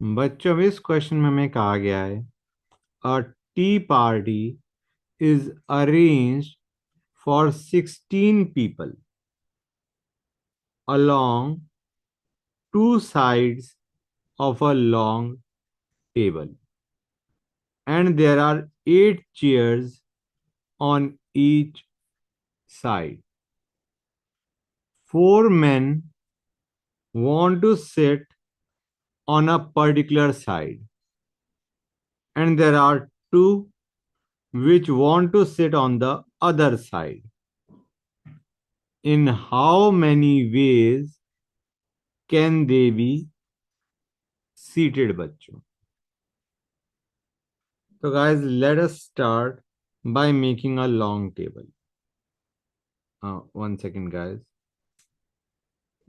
बच्चों अब इस क्वेश्चन में हमें कहा गया है a tea party is arranged for 16 people along two sides of a long table, and there are 8 chairs on each side. Four men want to sit on a particular side, and there are two which want to sit on the other side. In how many ways can they be seated, बच्चों? So guys, let us start by making a long table. 1 second guys,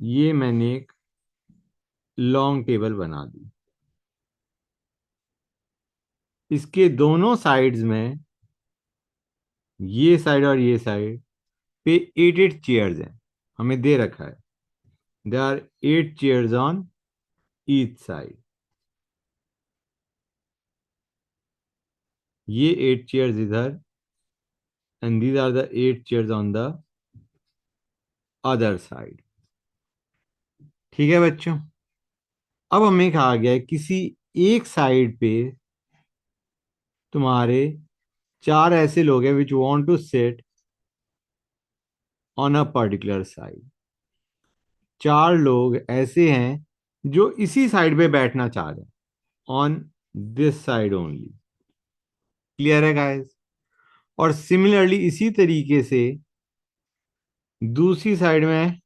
ये मैंने एक long table बना दी। इसके दोनों sides में, ये side और ये साइड पे 8 8 चेयर्स हैं, हमें दे रखा है। There are 8 chairs on each side. ये 8 चेयर्स इधर, and these are the 8 chairs on the other side. ठीक है बच्चों, अब हमें कहा गया है किसी एक साइड पे तुम्हारे 4 ऐसे लोग हैं which want to sit on a particular side. 4 लोग ऐसे हैं जो इसी साइड पे बैठना चाह रहे हैं, on this side only. Clear है गाइस? और सिमिलरली इसी तरीके से दूसरी साइड में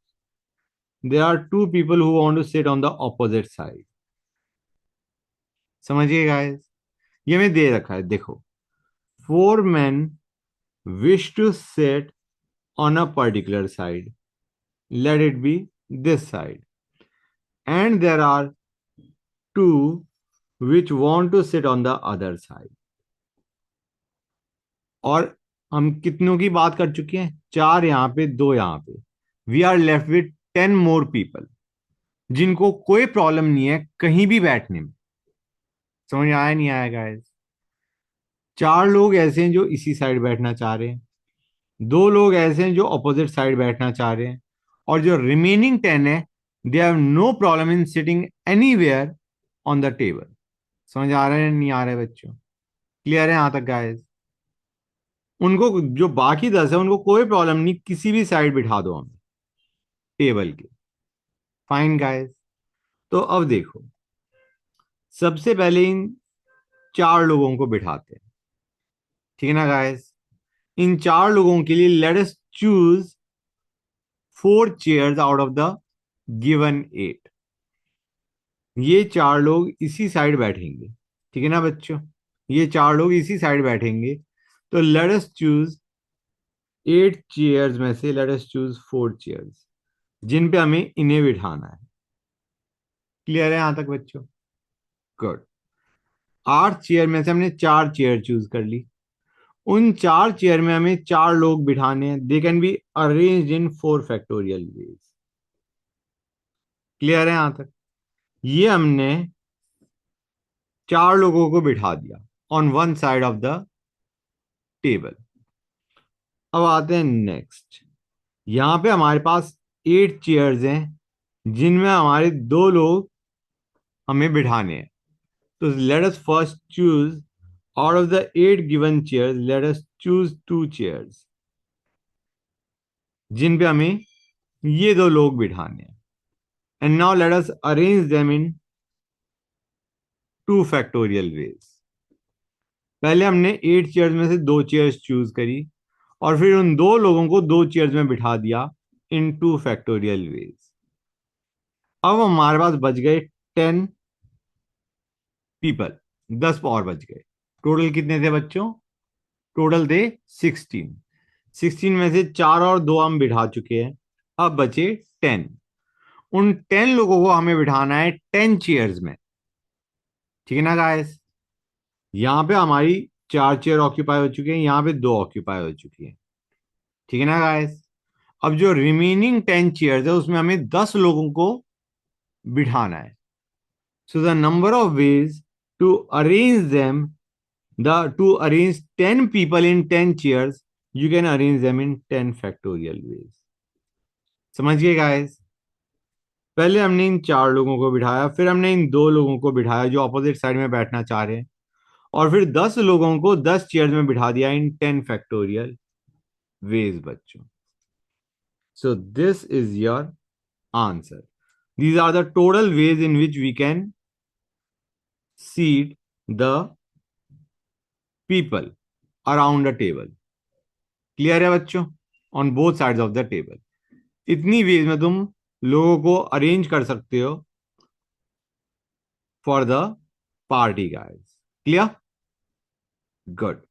there are 2 people who want to sit on the opposite side. समझिए गाइस, ये हमें दे रखा है, देखो। 4 men wish to sit on a particular side, let it be this side, and there are 2 which want to sit on the other side. और हम कितनों की बात कर चुके हैं? 4 यहां पे, 2 यहां पे। We are left with 10 more people जिनको कोई प्रॉब्लम नहीं है कहीं भी बैठने में। समझ आया नहीं आया गाइस? 4 लोग ऐसे हैं जो इसी साइड बैठना चाह रहे हैं, 2 लोग ऐसे हैं जो अपोजिट साइड बैठना चाह रहे हैं, और जो रिमेनिंग 10 है, they have no problem in sitting anywhere on the table. समझ आ रहा है नहीं आ रहा है बच्चों? क्लियर है यहां तक गाइस? उनको, जो बाकी 10 है, उनको कोई प्रॉब्लम नहीं, किसी भी साइड बिठा दो हमें टेबल के। फाइन गाइस, तो अब देखो, सबसे पहले इन 4 लोगों को बिठाते हैं। ठीक है ना गाइस? इन 4 लोगों के लिए late us choose 4 chairs out of the given 8। ये 4 लोग इसी साइड बैठेंगे। ठीक है ना बच्चों? ये 4 लोग इसी साइड बैठेंगे। तो लेट अस चूज 8 चेयर्स में से लेट अस चूज 4 चेयर्स जिन पे हमें इन्हें बिठाना है। क्लियर है यहां तक बच्चों? गुड। 8 चेयर में से हमने 4 चेयर चूज कर ली। उन 4 चेयर में हमें 4 लोग बिठाने हैं। They can be arranged in 4 factorial veg. Clear है यहां तक? ये हमने 4 लोगों को बिठा दिया on one side of the table. अब आते हैं नेक्स्ट। यहां पे हमारे पास 8 चेयर्स हैं जिनमें हमारे 2 लोग हमें बिठाने हैं। तो let us first choose out of the 8 given chairs, let us choose 2 chairs जिन पे हमें ये 2 लोग बिठाने हैं। And now let us arrange them in 2 factorial ways. पहले हमने 8 चेयर्स में से 2 चेयर्स चूज करी, और फिर उन 2 लोगों को 2 चेयर्स में बिठा दिया इन 2 फैक्टोरियल वेज। अब हमारे पास बच गए 10 पीपल, 10 और बच गए। टोटल कितने थे बच्चों? टोटल थे 16। 16 में से 4 और 2 हम बिठा चुके हैं, अब बचे 10। उन 10 लोगों को हमें बिठाना है 10 चेयर्स में। ठीक है ना गाइस? यहां पे हमारी 4 चेयर ऑक्यूपाई हो चुकी हैं, यहां पे 2 ऑक्यूपाई हो चुकी है। ठीक है ना गाइस? अब जो रिमेनिंग 10 चेयर्स है उसमें हमें 10 लोगों को बिठाना है। So the number of ways to arrange them, to arrange 10 people in 10 chairs, you can arrange them in 10 factorial ways. समझिए गाइस, पहले हमने इन चार लोगों को बिठाया, फिर हमने इन दो लोगों को बिठाया जो अपोजिट साइड में बैठना चाह रहे हैं, और फिर 10 लोगों को 10 चेयर में बिठा दिया इन 10 फैक्टोरियल वेज बच्चों. So this is your answer. These are the total ways in which we can seat the people around a table. Clear है बच्चों? On both sides of the table. इतनी वेज में तुम लोगों को अरेंज कर सकते हो for the party guys. Clear? Good.